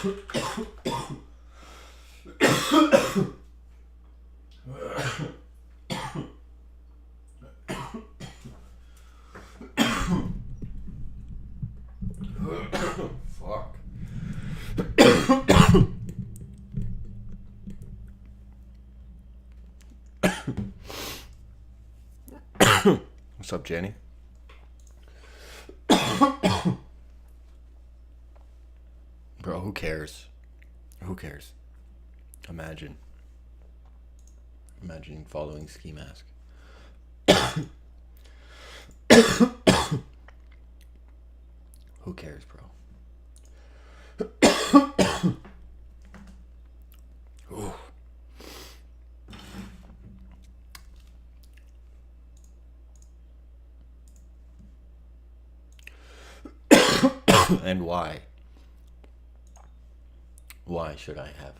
Fuck. What's up, Jenny? Bro, who cares? Who cares? Imagine following Ski Mask. Who cares, bro? Ooh. And why? Why should I have?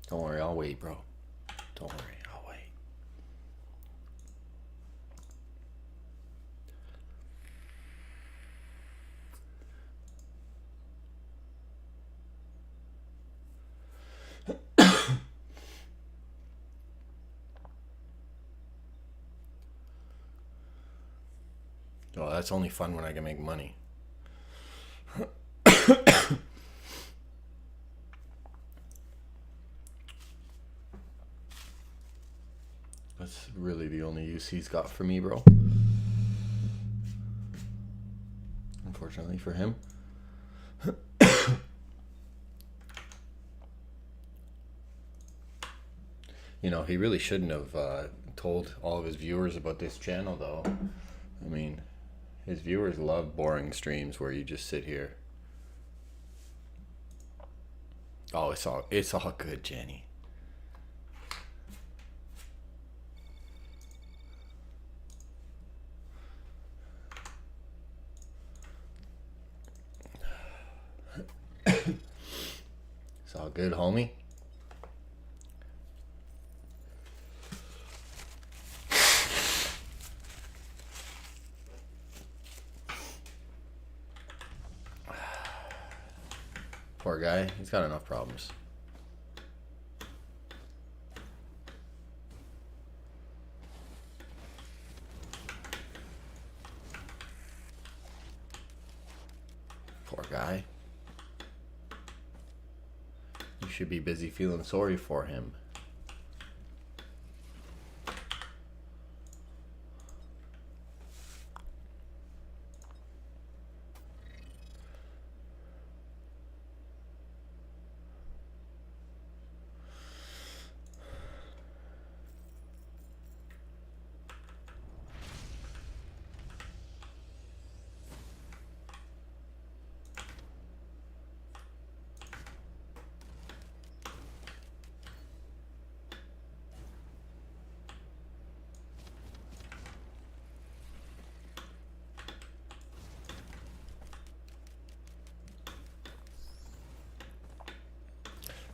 Don't worry, I'll wait, bro. Don't worry, I'll wait. Oh, that's only fun when I can make money. That's really the only use he's got for me, bro. Unfortunately for him. You know, he really shouldn't have told all of his viewers about this channel, though. I mean, his viewers love boring streams where you just sit here. Oh, it's all good, Jenny. It's all good, homie. Poor guy. He's got enough problems. Poor guy. You should be busy feeling sorry for him.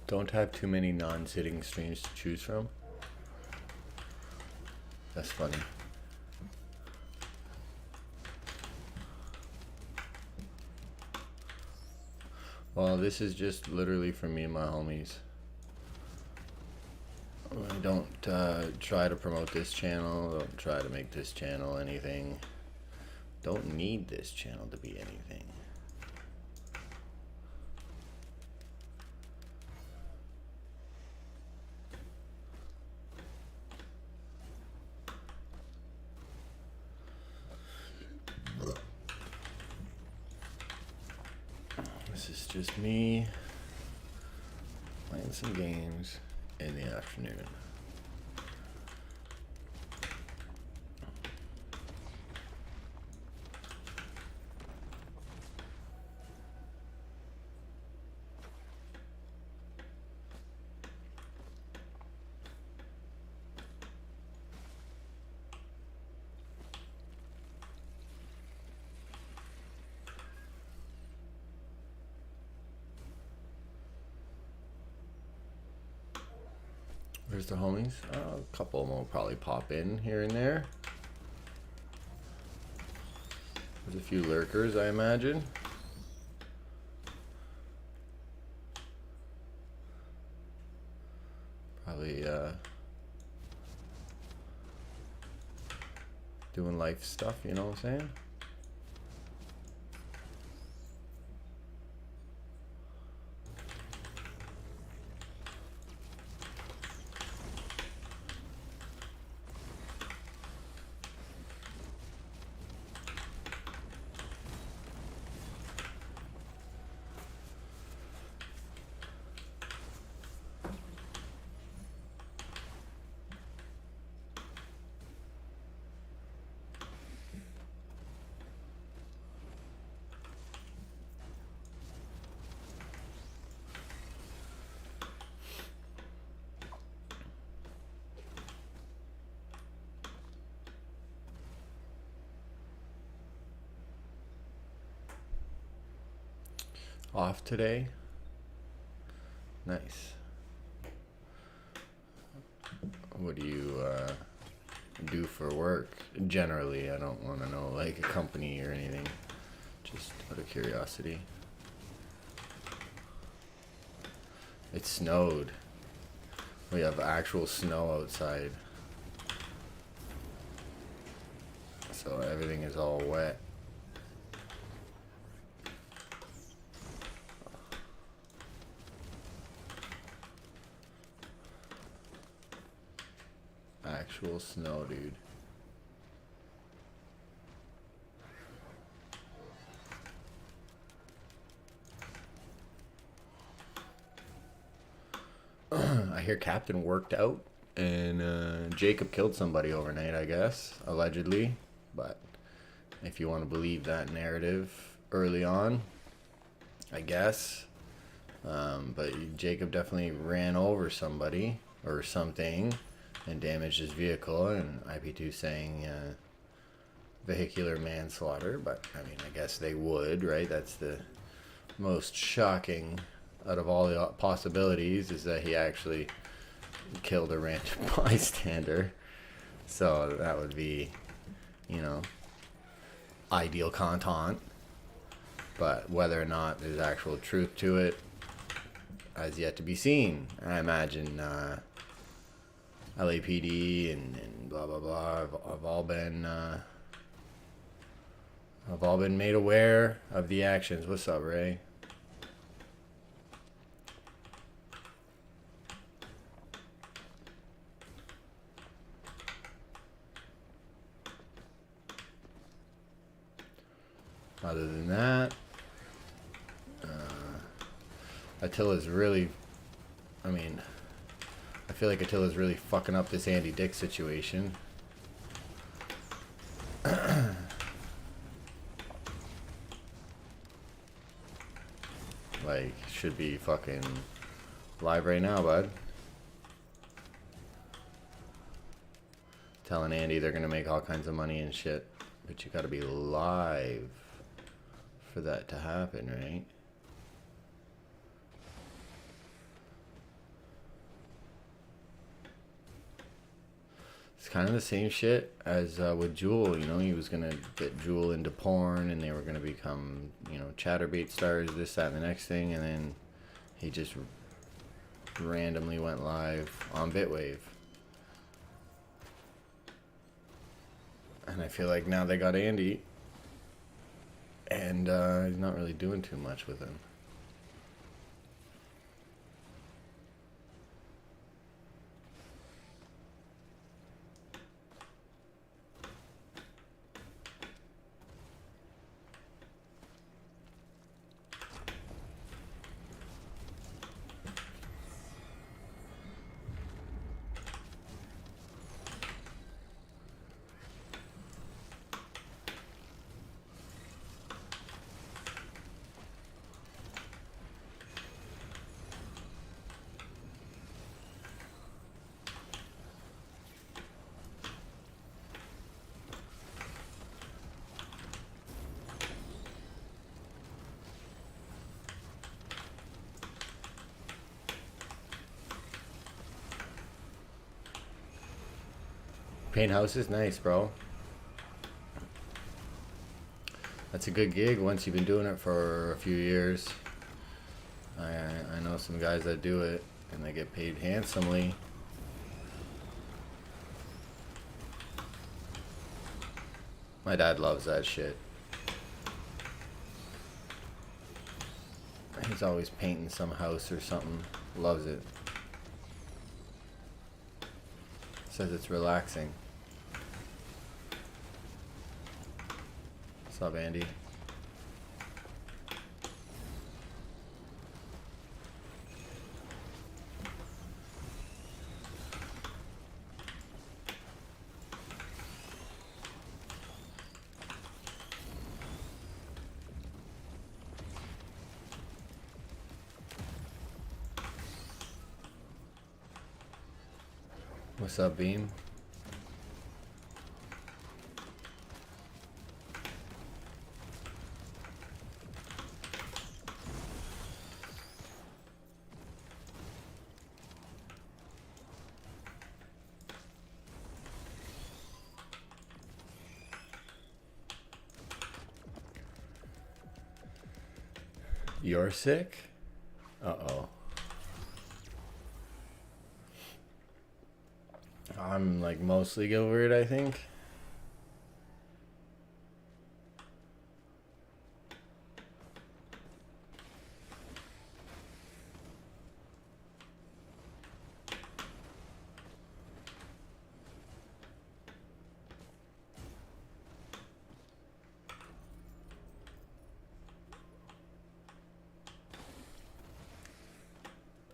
Don't have too many non-sitting streams to choose from. That's funny. Well, this is just literally for me and my homies. I don't try to promote this channel. Don't try to make this channel anything. Don't need this channel to be anything. This is just me playing some games in the afternoon. Where's the homies? A couple of them will probably pop in here and there. There's a few lurkers, I imagine. Probably doing life stuff, you know what I'm saying? Off today. Nice. What do you do for work? Generally, I don't want to know like a company or anything. Just out of curiosity. It snowed. We have actual snow outside. So everything is all wet. Actual snow, dude. I hear Captain worked out and Jacob killed somebody overnight, I guess, allegedly. But if you want to believe that narrative early on, I guess. But Jacob definitely ran over somebody or something and damaged his vehicle, and IP2 saying vehicular manslaughter, but I mean, I guess they would, right? That's the most shocking out of all the possibilities, is that he actually killed a random bystander. So that would be, you know, ideal content. But whether or not there's actual truth to it has yet to be seen. I imagine LAPD and blah blah blah have all been made aware of the actions. What's up, Ray? Other than that, Attila's really, I mean, I feel like Attila's really fucking up this Andy Dick situation. Like, should be fucking live right now, bud. Telling Andy they're gonna make all kinds of money and shit. But you gotta be live for that to happen, right? It's kind of the same shit as with Jewel, you know, he was gonna get Jewel into porn and they were gonna become, you know, chatterbait stars, this, that, and the next thing, and then he just randomly went live on Bitwave. And I feel like now they got Andy, and he's not really doing too much with him. Paint house is nice, bro. That's a good gig once you've been doing it for a few years. I know some guys that do it and they get paid handsomely. My dad loves that shit. He's always painting some house or something. Loves it. Says it's relaxing. What's up, Andy? What's up, Beam? You're sick? Uh-oh. I'm like mostly over it, I think.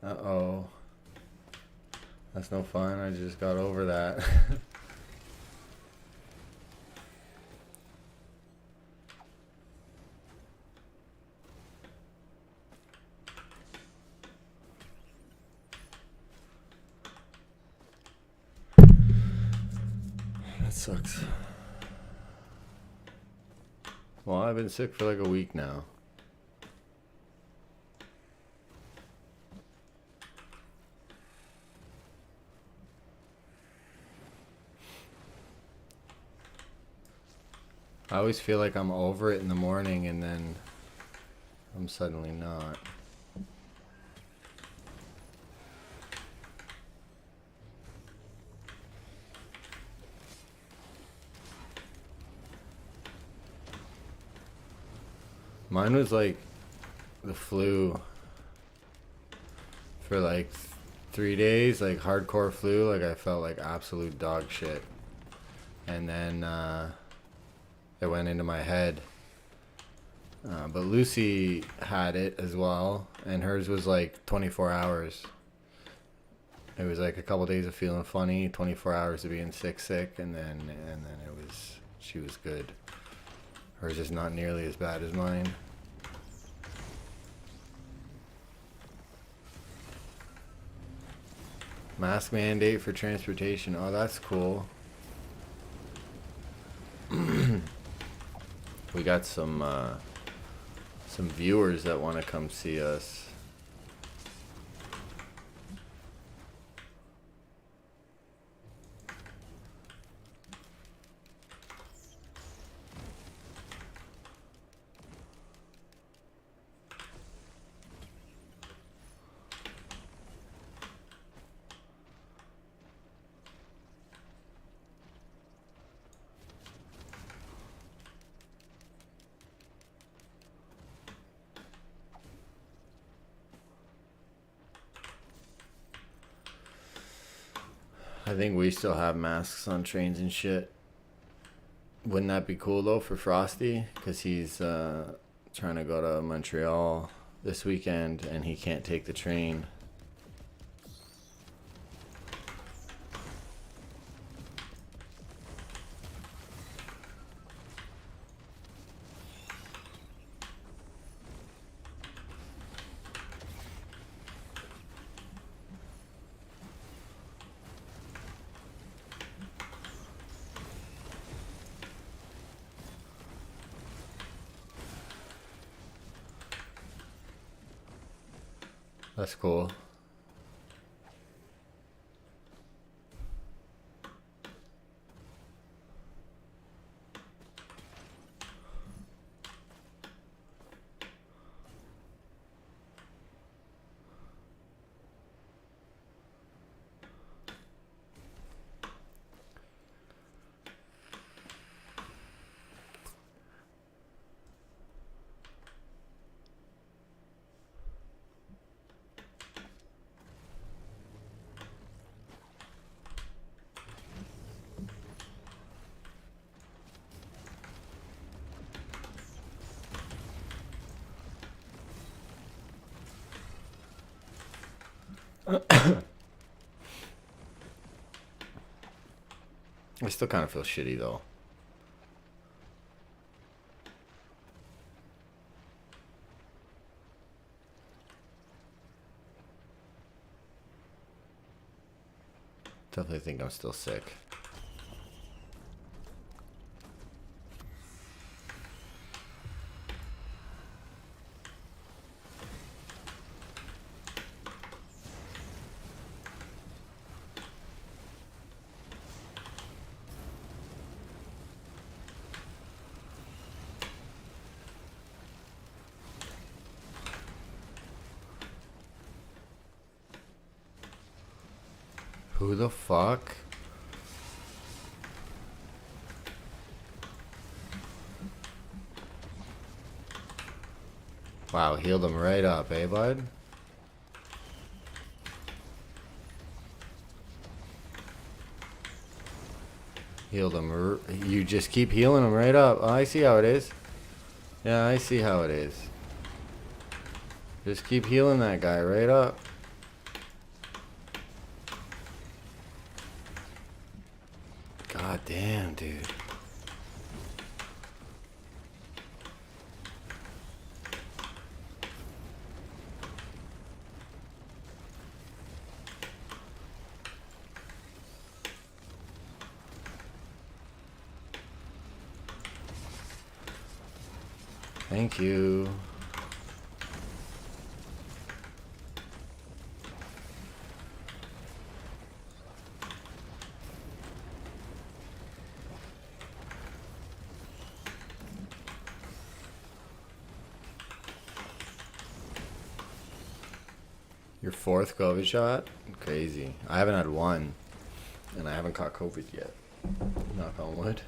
Uh-oh. That's no fun. I just got over that. That sucks. Well, I've been sick for like a week now. I always feel like I'm over it in the morning and then I'm suddenly not. Mine was like the flu for like 3 days, like hardcore flu. Like I felt like absolute dog shit. And then it went into my head. But Lucy had it as well, and hers was like 24 hours. It was like a couple days of feeling funny, 24 hours of being sick, and then she was good. Hers is not nearly as bad as mine. Mask mandate for transportation. Oh, that's cool. We got some viewers that want to come see us. I think we still have masks on trains and shit. Wouldn't that be cool though for Frosty? Because he's trying to go to Montreal this weekend and he can't take the train. That's cool. I still kind of feel shitty though. Definitely think I'm still sick. Who the fuck? Wow, healed him right up, eh, bud? Healed him. You just keep healing him right up. Oh, I see how it is. Yeah, I see how it is. Just keep healing that guy right up. God damn, dude. Thank you. Your fourth COVID shot? Crazy. I haven't had one. And I haven't caught COVID yet. Knock on wood.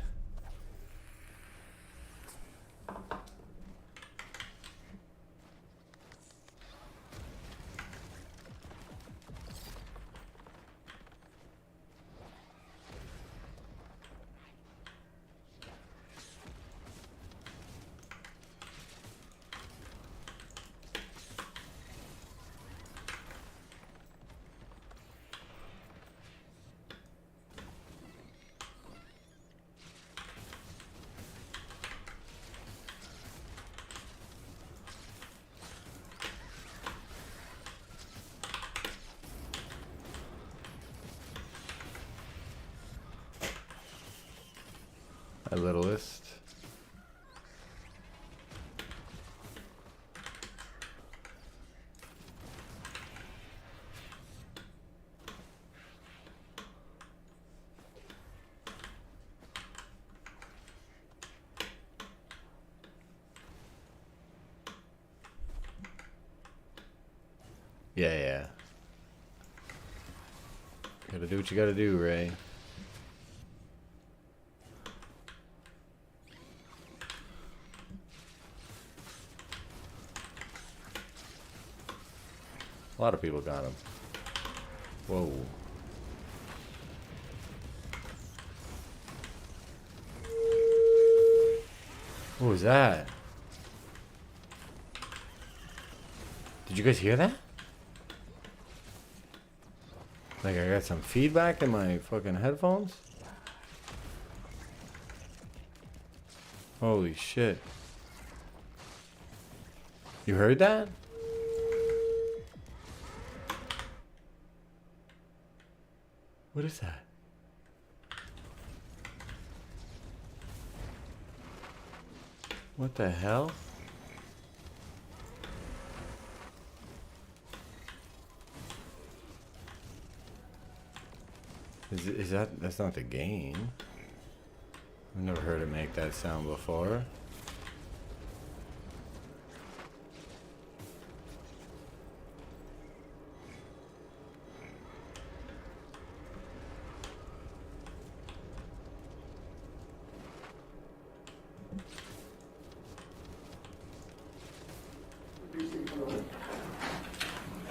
My littlest. Yeah. Gotta do what you gotta do, Ray. A lot of people got him. Whoa. What was that? Did you guys hear that? Like I got some feedback in my fucking headphones? Holy shit. You heard that? What is that? What the hell? Is that's not the game? I've never heard it make that sound before.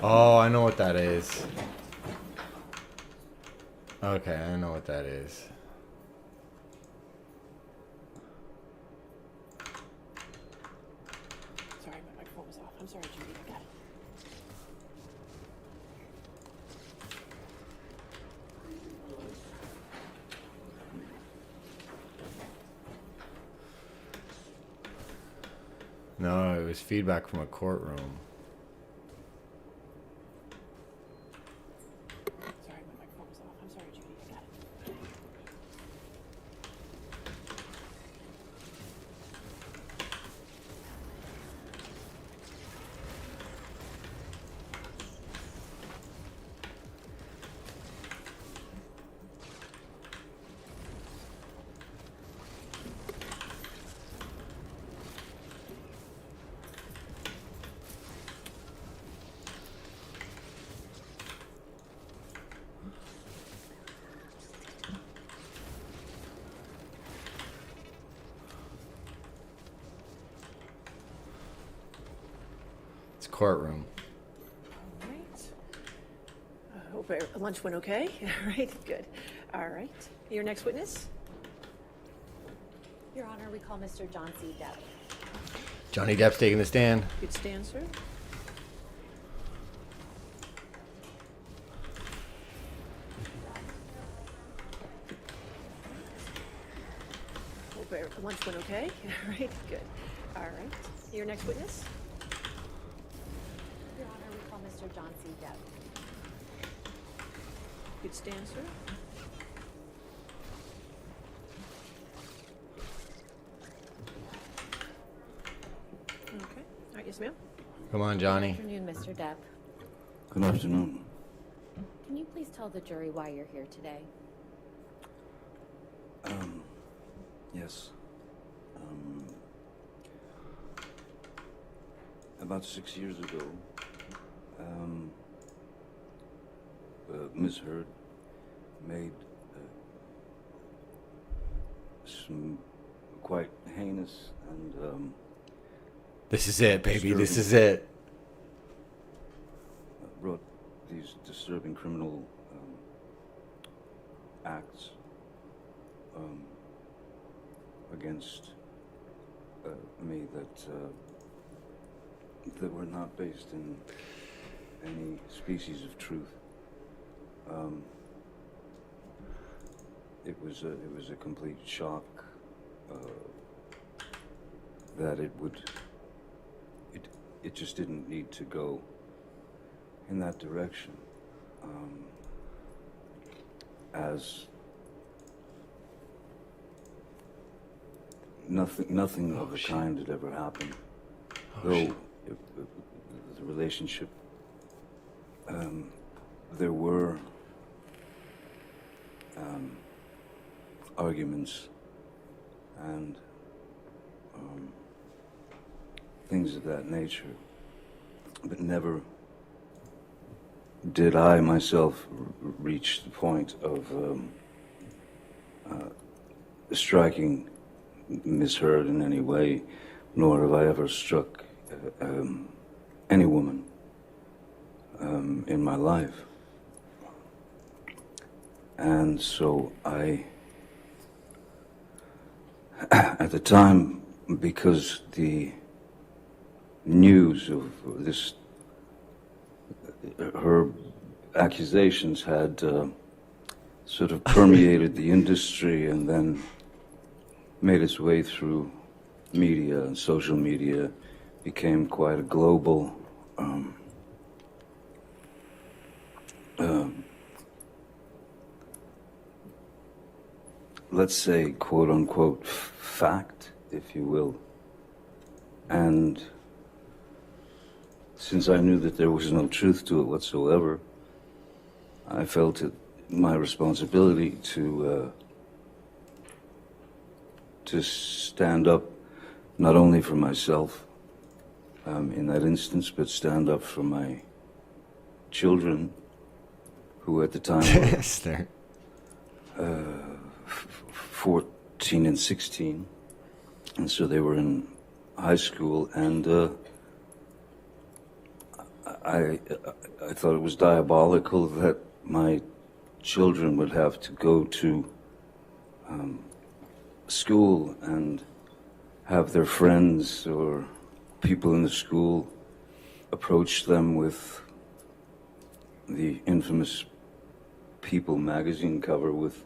Oh, I know what that is. Okay, I know what that is. Sorry, my microphone was off. I'm sorry, Judy. I got it. No, it was feedback from a courtroom. Sorry, my microphone was off. I'm sorry, Judy. I got it. It's courtroom. All right. I hope lunch went okay. All right, good. All right. Your next witness? Your Honor, we call Mr. John C. Depp. Johnny Depp's taking the stand. Good stand, sir. Hope lunch went okay. All right, good. All right. Your next witness? Your Honor, we call Mr. John C. Depp. Good stand, sir. Okay. All right, yes, ma'am. Come on, Johnny. Good afternoon, Mr. Depp. Good afternoon. Can you please tell the jury why you're here today? Yes. About 6 years ago, Ms. Heard made some quite heinous and This is it, baby. This is it. brought these disturbing criminal acts against me that were not based in any species of truth. It was a complete shock that it just didn't need to go in that direction, as nothing of the kind had ever happened. Though the relationship, there were arguments and things of that nature, but never did I myself reach the point of striking Miss Heard in any way, nor have I ever struck any woman in my life. And so at the time, because the news of this, her accusations had sort of permeated the industry and then made its way through media and social media, became quite a global let's say, quote unquote, fact, if you will. And since I knew that there was no truth to it whatsoever, I felt it my responsibility to stand up not only for myself in that instance, but stand up for my children, who at the time were 14 and 16, and so they were in high school, and I thought it was diabolical that my children would have to go to school and have their friends or people in the school approach them with the infamous People magazine cover with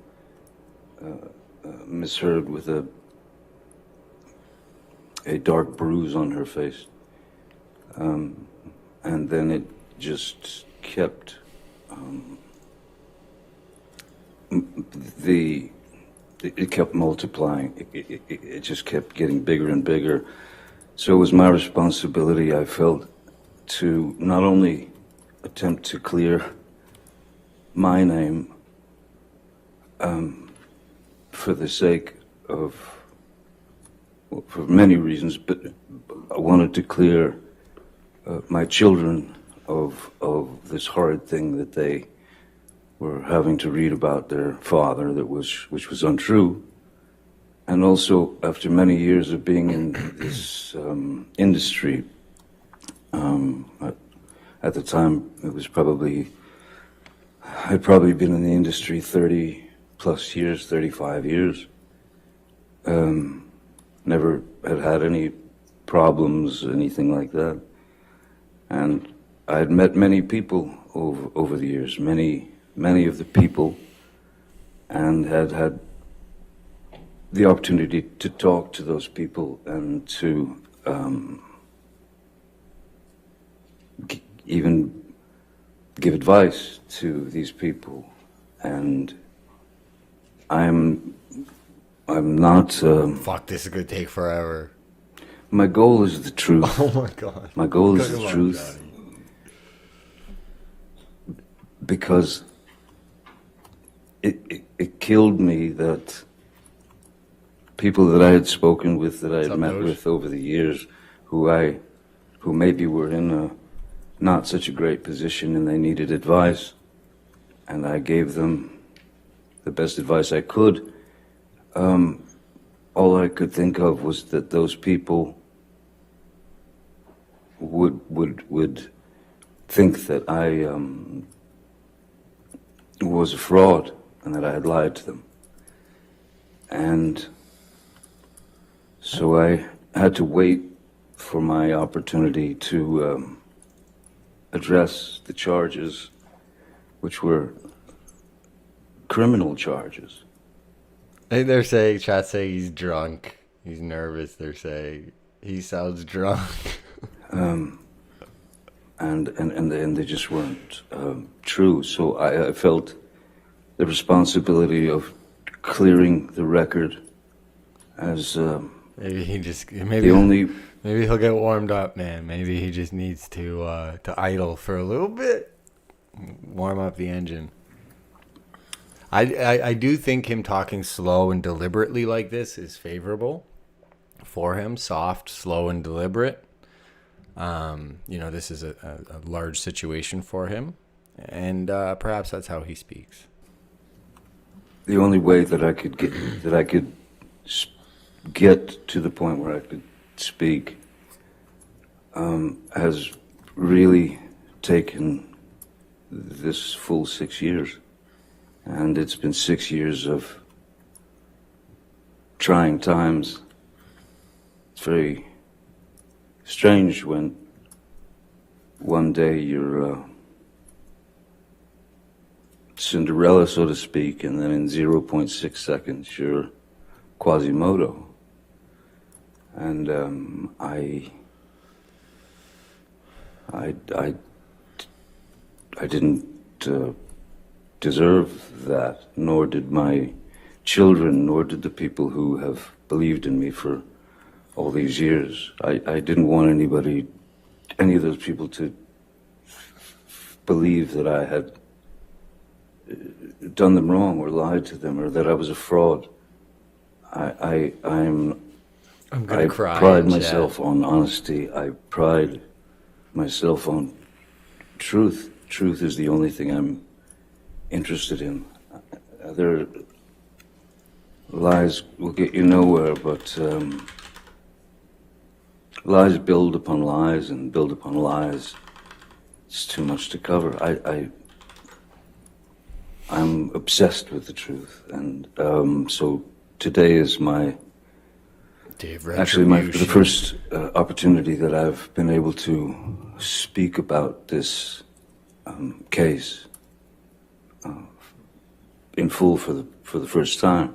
Miss Heard with a a dark bruise on her face. And then it just kept, it kept multiplying. It just kept getting bigger and bigger. So it was my responsibility, I felt, to not only attempt to clear my name for the sake of, well, for many reasons, but I wanted to clear my children of this horrid thing that they were having to read about their father, which was untrue. And also, after many years of being in this industry, at the time it was I'd probably been in the industry 30 plus years, 35 years. Never had any problems, anything like that. And I had met many people over the years, many of the people, and had the opportunity to talk to those people and to even give advice to these people. And I'm not. Fuck, this is gonna take forever. My goal is the truth. Oh my god. My goal is Come the on, truth. Johnny. Because it killed me that people that I had spoken with, that I had met with over the years, who maybe were in a not such a great position and they needed advice, and I gave them the best advice I could. All I could think of was that those people would think that I was a fraud and that I had lied to them. And so I had to wait for my opportunity to address the charges, which were criminal charges. Hey, they're saying, chat saying he's drunk. He's nervous, they're saying. He sounds drunk. And they just weren't true. So I felt the responsibility of clearing the record as Maybe he just the only. maybe he'll get warmed up, man. Maybe he just needs to idle for a little bit, warm up the engine. I do think him talking slow and deliberately like this is favorable for him. Soft, slow, and deliberate. This is a large situation for him, and perhaps that's how he speaks. The only way that I could get to the point where I could speak has really taken this full 6 years. And it's been 6 years of trying times. It's very strange when one day you're Cinderella, so to speak, and then in 0.6 seconds you're Quasimodo. And I didn't deserve that, nor did my children, nor did the people who have believed in me for all these years. I didn't want any of those people to believe that I had done them wrong or lied to them or that I was a fraud. I'm gonna I cry. pride myself on honesty. I pride myself on truth. Truth is the only thing I'm interested in. Other lies will get you nowhere, but lies build upon lies and build upon lies. It's too much to cover. I'm obsessed with the truth, and so today is the first opportunity that I've been able to speak about this case in full for the first time.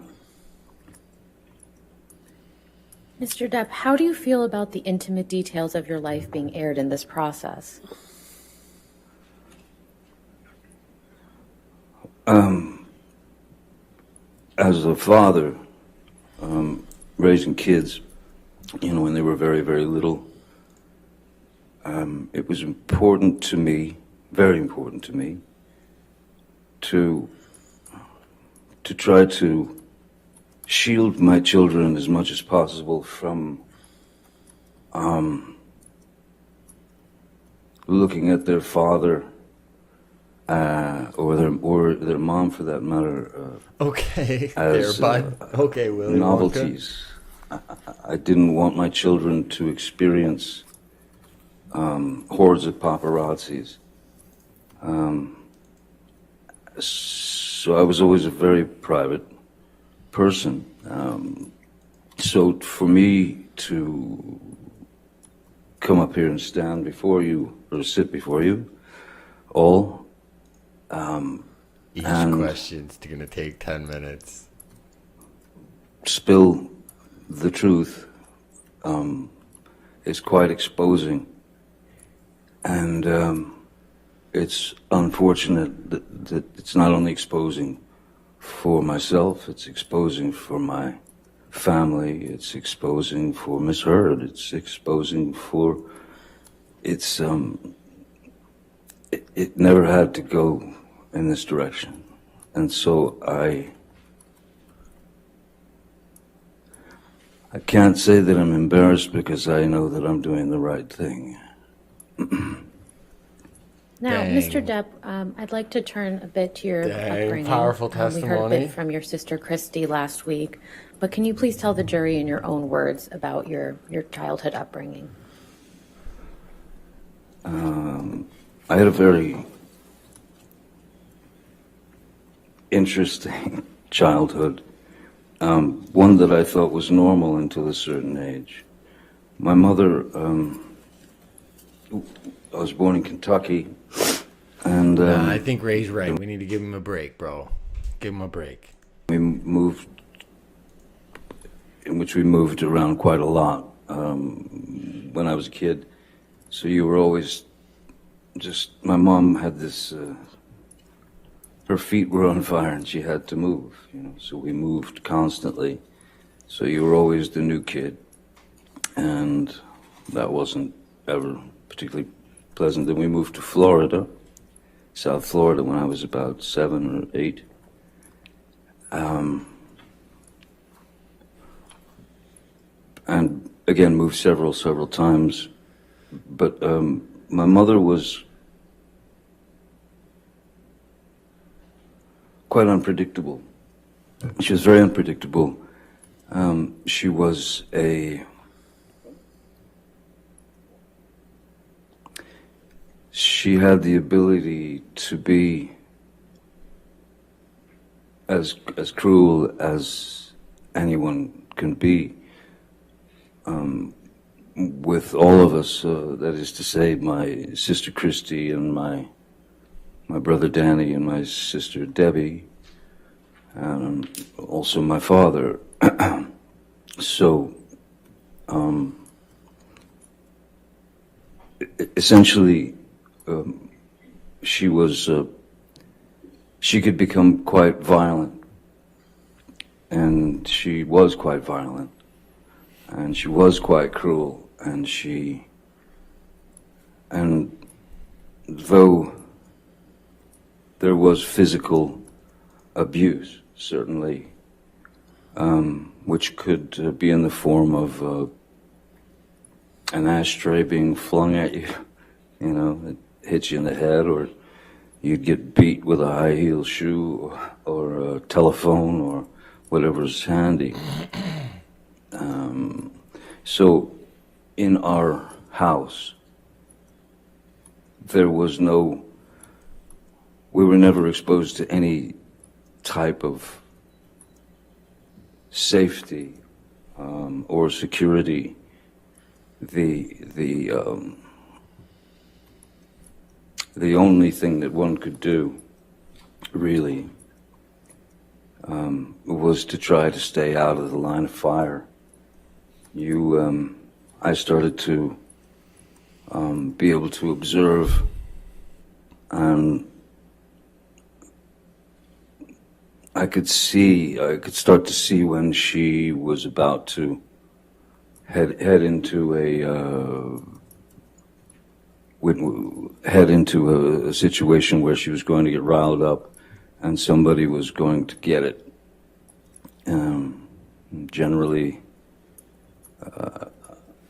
Mr. Depp, how do you feel about the intimate details of your life being aired in this process? As a father, raising kids, when they were very, very little, it was important to me, very important to me, to try to shield my children as much as possible from looking at their father or their mom, for that matter, Okay, as there, bud. Okay, Willy Wonka. novelties. I didn't want my children to experience hordes of paparazzis. So I was always a very private person. So for me to come up here and stand before you, or sit before you, all, Each and question's gonna take 10 minutes. spill the truth is quite exposing. And it's unfortunate that it's not only exposing for myself, it's exposing for my family, it's exposing for Miss Heard, it's exposing for, it never had to go in this direction. And so I can't say that I'm embarrassed, because I know that I'm doing the right thing. Now, Dang. Mr. Depp, I'd like to turn a bit to your Dang, upbringing. powerful We heard a testimony. bit from your sister Christy last week, but can you please tell the jury in your own words about your childhood upbringing? I had a very interesting childhood, one that I thought was normal until a certain age. My mother, I was born in Kentucky, and I think Ray's right. We need to give him a break, bro. Give him a break. we moved around quite a lot when I was a kid. So you were always my mom had this, her feet were on fire and she had to move, so we moved constantly. So you were always the new kid, and that wasn't ever particularly pleasant. Then we moved to Florida, South Florida, when I was about 7 or 8. And again, moved several times. But my mother was quite unpredictable. She was very unpredictable. She was she had the ability to be as cruel as anyone can be with all of us. That is to say, my sister Christy and my brother Danny and my sister Debbie, and also my father. So, essentially, she could become quite violent, and she was quite violent, and she was quite cruel, and though there was physical abuse, certainly, which could be in the form of an ashtray being flung at you, it hits you in the head, or you'd get beat with a high heel shoe or a telephone or whatever's handy. So in our house, we were never exposed to any type of safety or security. The only thing that one could do, really, was to try to stay out of the line of fire. I started to be able to observe, and I could start to see when she was about to head into a situation where she was going to get riled up, and somebody was going to get it. Generally,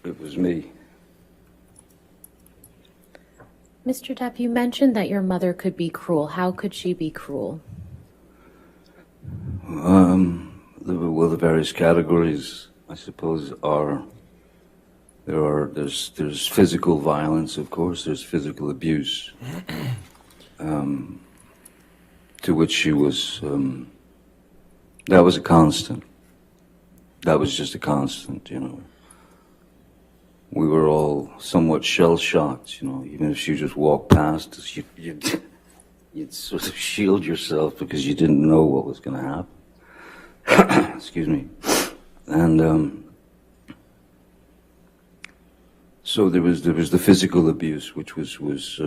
it was me. Mr. Depp, you mentioned that your mother could be cruel. How could she be cruel? The various categories, I suppose, there's physical violence, of course, there's physical abuse, to which she was, that was a constant. That was just a constant, you know. We were all somewhat shell-shocked, you know. Even if she just walked past us, you'd sort of shield yourself because you didn't know what was going to happen. Excuse me. And so there was the physical abuse, which was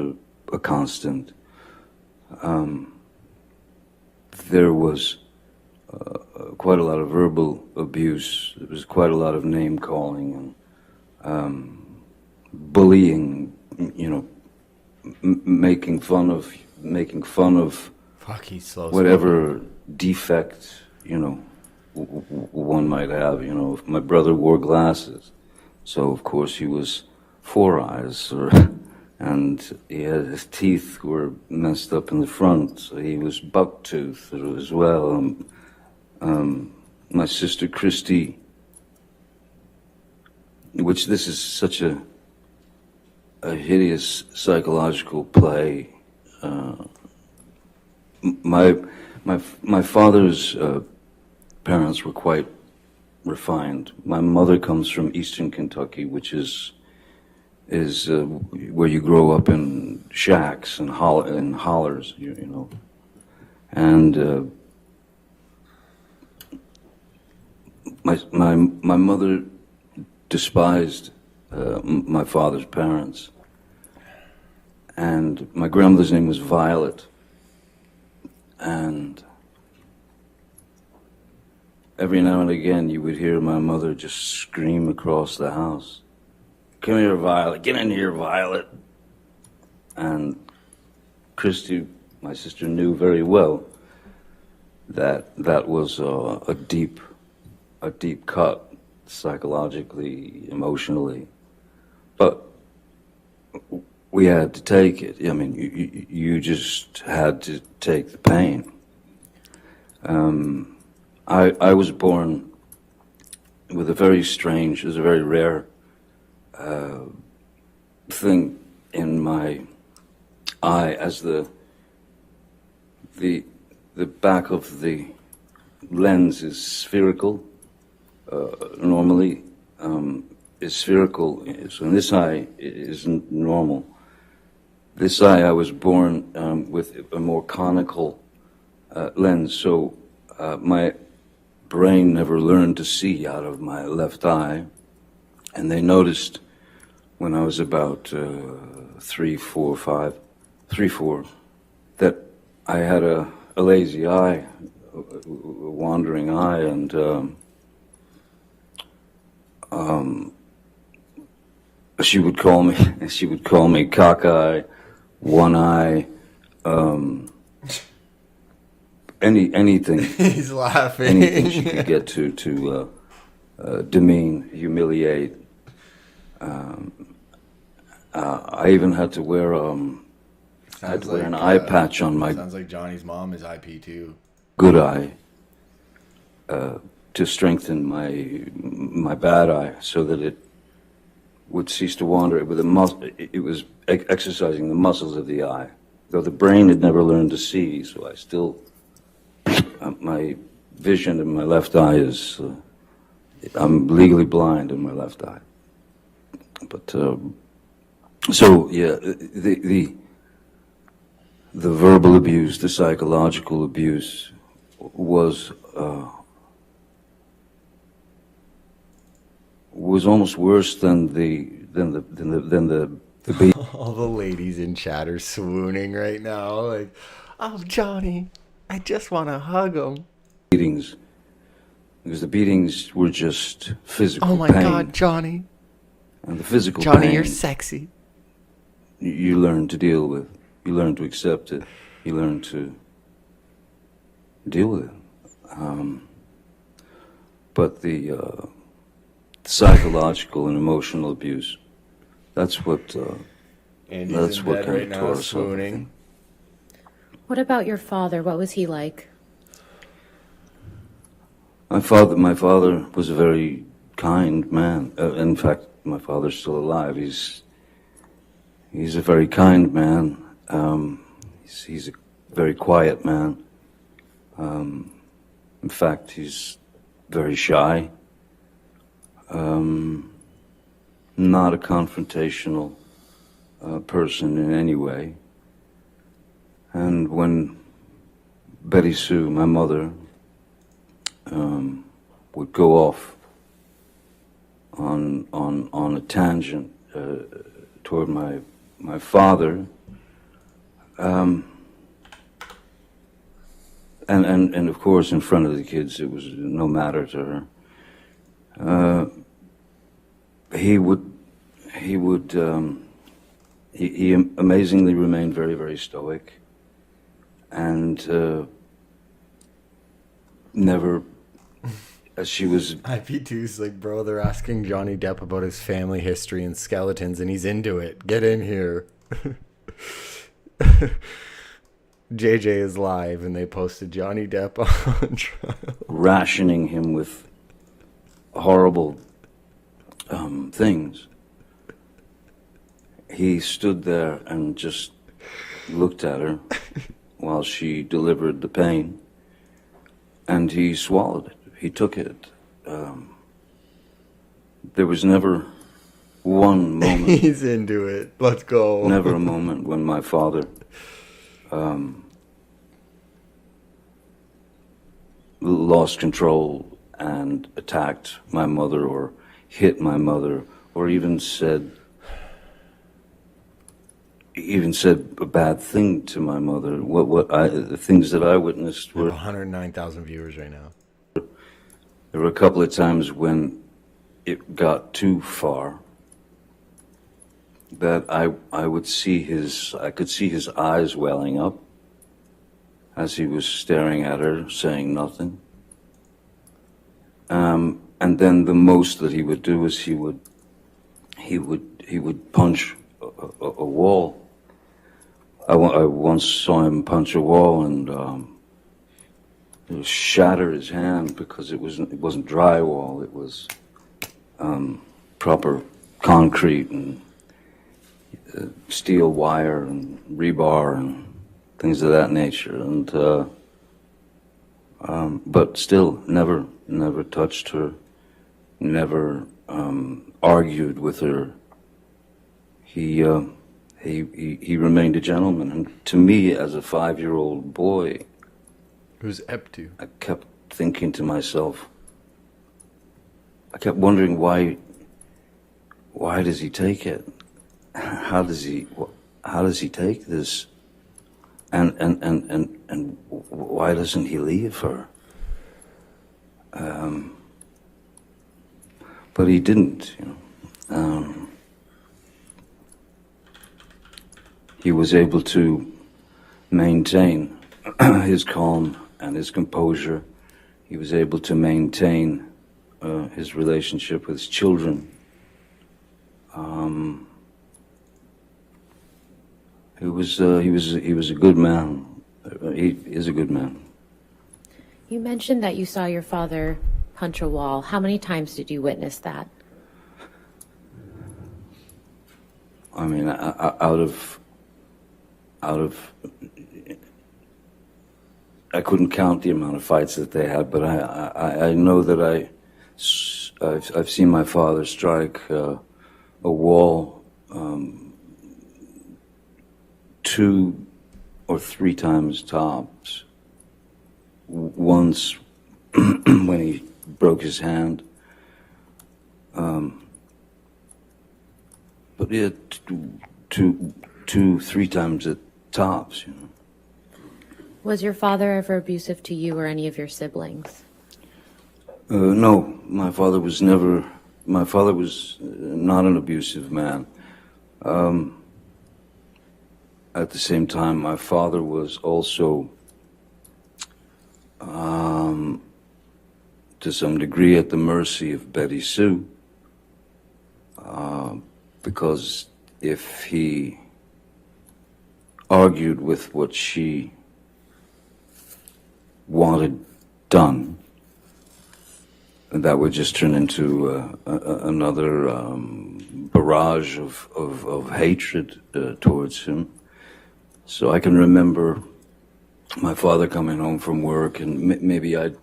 a constant. There was quite a lot of verbal abuse. There was quite a lot of name calling and bullying. You know, making fun of Fuck, he's slow. whatever defect, you know, one might have. You know, if my brother wore glasses, so of course he was four eyes, and his teeth were messed up in the front, so he was buck-toothed as well. My sister Christy, which this is such a hideous psychological play. My father's parents were quite refined. My mother comes from Eastern Kentucky, which is where you grow up in shacks and hollers, you know, and my mother despised my father's parents, and my grandmother's name was Violet, and every now and again you would hear my mother just scream across the house, "Come here, Violet, get in here, Violet." And Christy, my sister, knew very well that that was a deep cut, psychologically, emotionally, but we had to take it. I mean, you just had to take the pain. I was born with a very strange, it was a very rare thing in my eye, as the back of the lens is spherical. Normally is spherical, so in this eye it isn't normal. This eye, I was born with a more conical lens, so my brain never learned to see out of my left eye, and they noticed when I was about 3, 4, that I had a lazy eye, a wandering eye, and she would call me cockeye, one eye, anything. He's laughing. Anything she could get to demean, humiliate. I even had to wear an eye patch on my Sounds like Johnny's mom is IP too. good eye to strengthen my bad eye, so that it would cease to wander. It was exercising the muscles of the eye, though the brain had never learned to see. So I still, my vision in my left eye is, I'm legally blind in my left eye. But so yeah, the verbal abuse, the psychological abuse was almost worse than the All the ladies in chat are swooning right now. Like, oh, Johnny, I just want to hug him. beatings, because the beatings were just physical Oh my pain. God, Johnny. And the physical Johnny, pain, you're sexy. you learn to deal with. You learn to accept it. You learn to deal with it. But the psychological and emotional abuse, that's what Andy's that's in what bed kind right of now, tore us up, I swooning. think. What about your father? What was he like? My father was a very kind man. In fact, my father's still alive. He's a very kind man. He's a very quiet man. In fact, he's very shy. Not a confrontational person in any way. And when Betty Sue, my mother, would go off on a tangent toward my father, and of course in front of the kids it was no matter to her. He amazingly remained very, very stoic, and never, as she was. IP2's like, bro, they're asking Johnny Depp about his family history and skeletons, and he's into it. Get in here. JJ is live, and they posted Johnny Depp on trial. Rationing him with horrible things. He stood there and just looked at her while she delivered the pain, and he swallowed it. He took it. There was never one moment. He's into it. Let's go. Never a moment when my father lost control and attacked my mother or hit my mother or even said a bad thing to my mother. The things that I witnessed We have were. 109,000 viewers right now. There were a couple of times when it got too far that I could see his eyes welling up as he was staring at her, saying nothing. And then the most that he would do is he would punch a wall. I once saw him punch a wall and shatter his hand because it wasn't drywall. It was proper concrete and steel wire and rebar and things of that nature. And but still, never touched her, never argued with her. He remained a gentleman, and to me, as a 5-year-old boy, Who's Ep to? I kept thinking to myself, I kept wondering why does he take it? How does he take this? And why doesn't he leave her? But he didn't, you know. He was able to maintain his calm and his composure. He was able to maintain his relationship with his children. He was a good man. He is a good man. You mentioned that you saw your father punch a wall. How many times did you witness that? I mean, out of I couldn't count the amount of fights that they had, but I know that I've seen my father strike a wall 2 or 3 times tops. Once when he broke his hand, But yeah, two, 3 times at tops, you know. Was your father ever abusive to you or any of your siblings? No, my father was never. My father was not an abusive man. At the same time, my father was also, to some degree, at the mercy of Betty Sue, because if he argued with what she wanted done, that would just turn into another barrage of hatred towards him. So I can remember my father coming home from work, and maybe I'd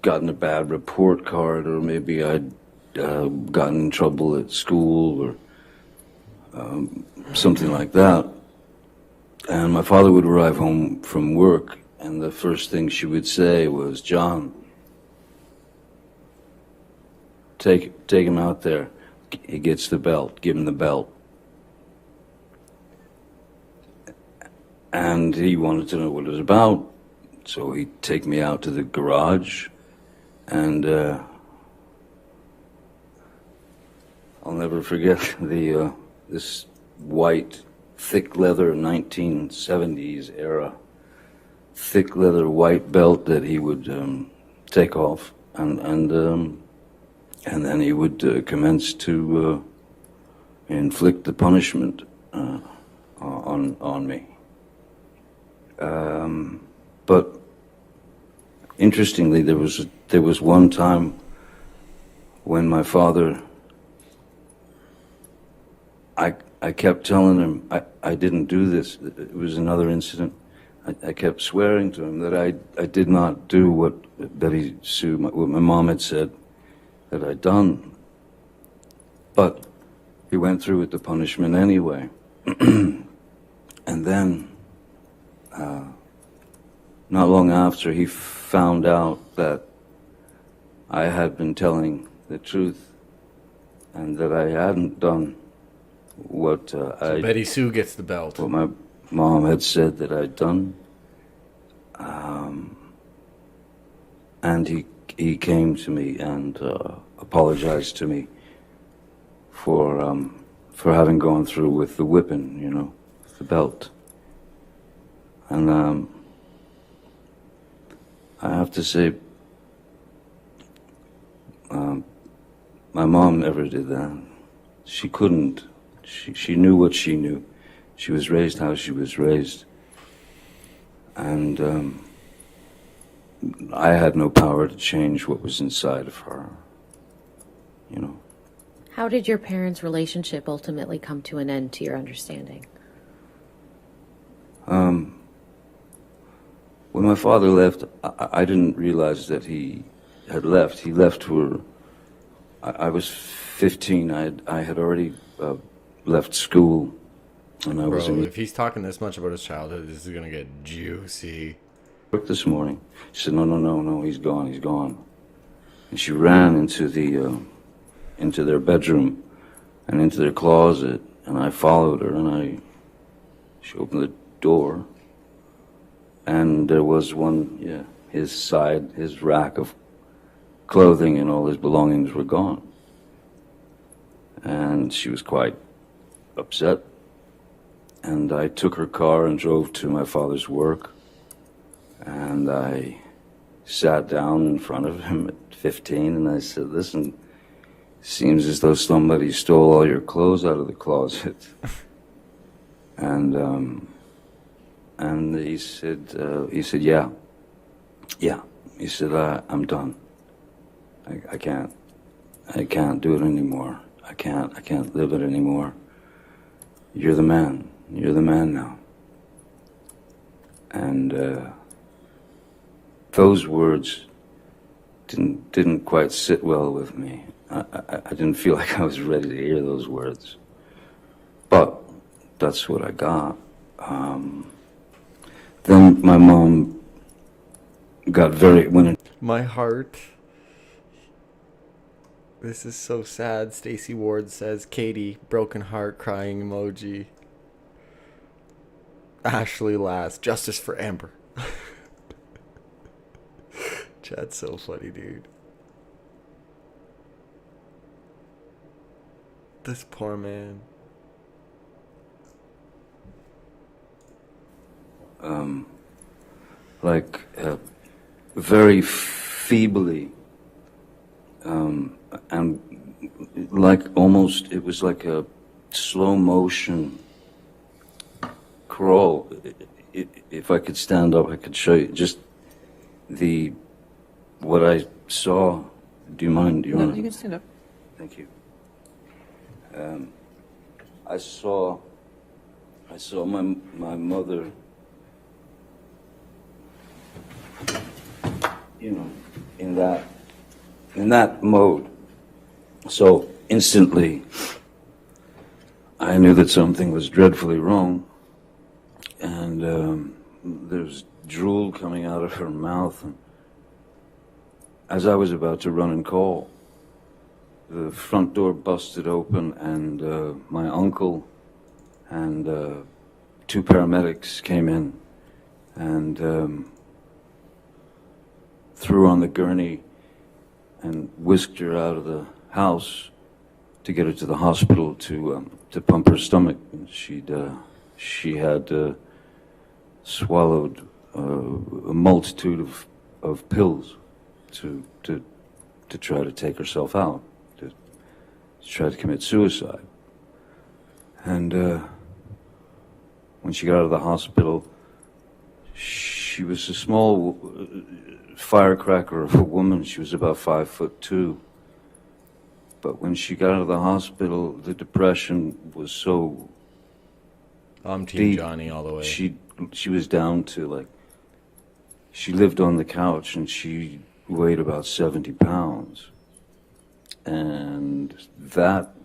gotten a bad report card, or maybe I'd gotten in trouble at school, or something like that. And my father would arrive home from work, and the first thing she would say was, "John, take him out there. He gets the belt. Give him the belt." And he wanted to know what it was about, so he'd take me out to the garage, and I'll never forget this white, thick leather 1970s era, thick leather white belt that he would take off, and then he would commence to inflict the punishment on me. But interestingly, there was one time when my father, I kept telling him I didn't do this. It was another incident. I kept swearing to him that I did not do what Betty Sue, what my mom had said that I'd done. But he went through with the punishment anyway. And then, not long after, he found out that I had been telling the truth and that I hadn't done what So Betty Sue gets the belt. what my mom had said that I'd done. And he came to me and apologized to me for having gone through with the whipping, you know, the belt. And I have to say, my mom never did that. She couldn't. She knew what she knew. She was raised how she was raised. And I had no power to change what was inside of her, you know. How did your parents' relationship ultimately come to an end, to your understanding? When my father left, I didn't realize that he had left. He left for, I was 15. I had already left school, and I was in If he's talking this much about his childhood, this is gonna get juicy. work this morning. She said, no, he's gone. And she ran into their bedroom and into their closet, and I followed her, and she opened the door, and there was his rack of clothing and all his belongings were gone. And she was quite upset. And I took her car and drove to my father's work. And I sat down in front of him at 15 and I said, "Listen, seems as though somebody stole all your clothes out of the closet." And he said, yeah. He said, "I'm done. I can't do it anymore. I can't live it anymore. You're the man. You're the man now." And those words didn't quite sit well with me. I didn't feel like I was ready to hear those words. But that's what I got. Then my mom got my heart. This is so sad. Stacy Ward says, Katie, broken heart, crying emoji. Ashley last, justice for Amber. Chad's so funny, dude. This poor man. Like very feebly, and like almost, it was like a slow motion crawl. If I could stand up, I could show you just what I saw. Do you mind? No, you can stand up. Thank you. I saw my mother, you know, in that mode. So instantly, I knew that something was dreadfully wrong, and there's drool coming out of her mouth. And as I was about to run and call, the front door busted open, and my uncle and two paramedics came in and threw her on the gurney and whisked her out of the house to get her to the hospital to pump her stomach. And she had swallowed a multitude of pills to try to take herself out, to try to commit suicide. And when she got out of the hospital, she was a small firecracker of a woman. She was about 5'2". But when she got out of the hospital, the depression was so I'm Team deep. Johnny all the way. She was down to, like, she lived on the couch and she weighed about 70 pounds. And that,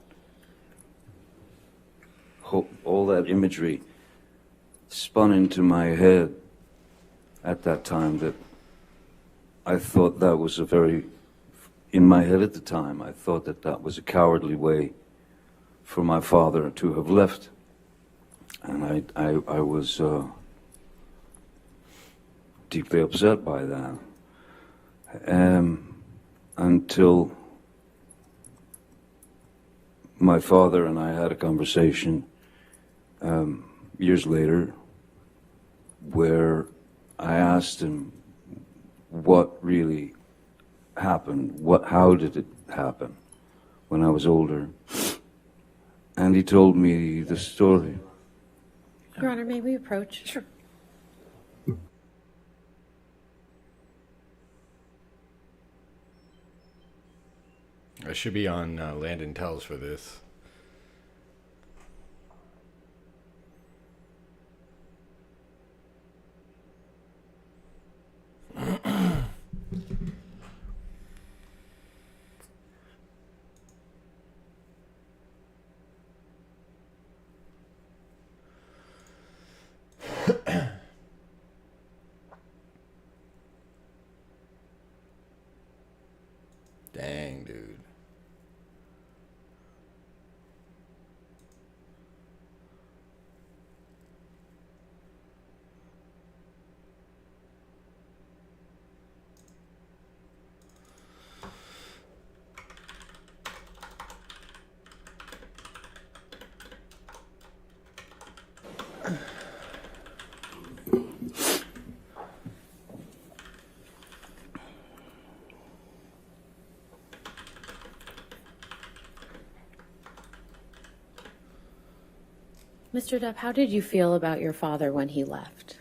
all that imagery spun into my head at that time, that I thought that was in my head at the time, I thought that was a cowardly way for my father to have left. And I was deeply upset by that. Until my father and I had a conversation years later, where I asked him what really happened, how did it happen when I was older, and he told me the story. Your Honor, may we approach? Sure. I should be on Landon Tells for this. Dang, dude. Mr. Depp, how did you feel about your father when he left?